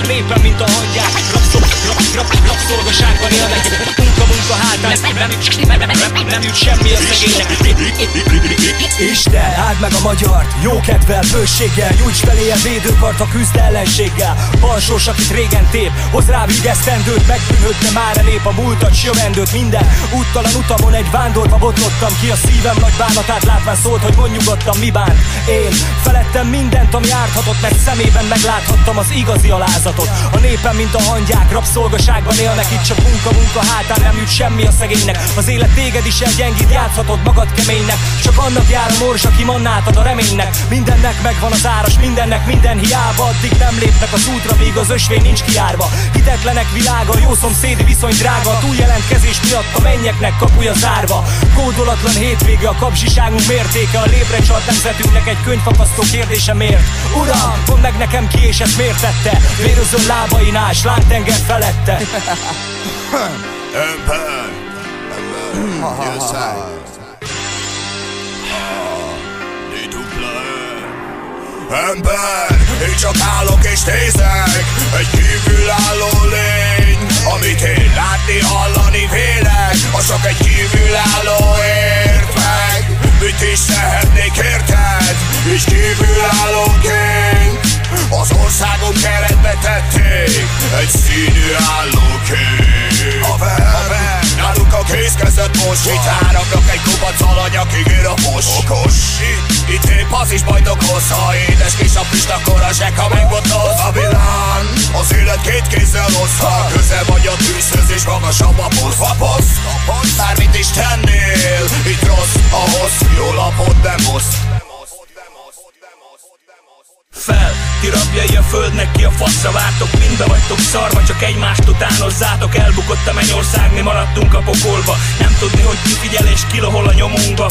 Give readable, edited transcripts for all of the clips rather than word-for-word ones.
Népen, mint a hangyák, rabszolgaságban élnek. Munka hátán, nem jut semmi a szegénynek. Isten, áld meg a magyart, jó kedvel, bőséggel, nyújts feléje védőkart a küzd ellenséggel. Balsós, akit régen tép, hoz rá vigesztendőt, megbűnődne már a nép a múltat, s jövendőt. Minden úttalan utamon egy vándorba botlottam ki, a szívem nagy bánatát látván szólt, hogy mondjugottam, mi bánt. Én felettem mindent, ami árthatott, mert szemében megláthattam az igazi alázatot. A népen, mint a hangyák, rabszolgaságban élnek, itt csak munka hátán, nem jut semmi a szegénynek. Az élet téged is elgyengít, játszhatod magad keménynek, csak annak jár a mors, aki mannát ad a reménynek. Mindennek megvan az áras, mindennek minden hiába, addig nem lépnek az útra, míg az ösvény nincs kiárva. Hitetlenek világa, jó szomszédi viszony drága, a túljelentkezés miatt a mennyeknek kapuja zárva. Kódolatlan hétvége, a kapzsiságunk mértéke, a lébre csalt nemzetünknek egy könyvfakasztó kérdése miért? Uram, mondd meg nekem ki és ezt miért tette? Vérözön lábainál, slántenger felette. Ember, ember, én csak állok és nézek, egy kívülálló lény. Amit én látni, hallani vélek, az csak egy kívülálló ért meg. Mit is tehetnék érted, és kívülállóként az országom keretbe tették egy színű állóként. Haver, nálunk a kézkezet most, itt áramnak egy kupac alanyag, ígér a fos. Okos, itt épp az is bajt okoz, ha édes kis a füst, akkor a zsek, ha megbotoz. A vilán, az élet két kézzel oszta, közel vagy a tűzhöz és magasabb a posz. A posz, bármit is tennél, itt rossz ahhoz, jó lapot nem osz. Fel, ti rabjai a földnek, ki a faszra vártok, mindbe vagytok szarva, csak egymást utánozzátok. Elbukott a mennyország, mi maradtunk a pokolba, nem tudni, hogy ki figyel és ki lohol a nyomunkba.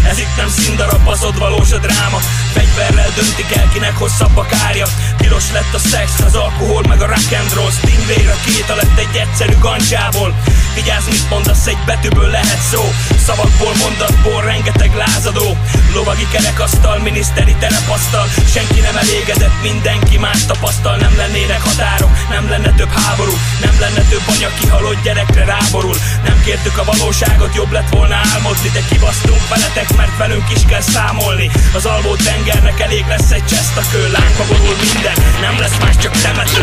Ez itt nem színdarab, baszod, valós a dráma. Fegyverrel döntik el, kinek hosszabb a kárja. Tilos lett a szex, az alkohol, meg a rock and roll. Stingray rakéta lett egy egyszerű gancsából. Vigyázz, mit mondasz, egy betűből lehet szó, szavakból, mondatból, rengeteg lázadó. Lovagi kerekasztal, miniszteri terepasztal, senki nem elégedett, mindenki más tapasztal. Nem lennének határok, nem lenne több háború, nem lenne több anya kihalott gyerekre ráborul. Nem kértük a valóságot, jobb lett volna álmodni, de kibasztunk veletek, mert velünk is kell számolni. Az alvó tengernek elég lesz egy csesztakő, lángba borul minden, nem lesz más, csak temető.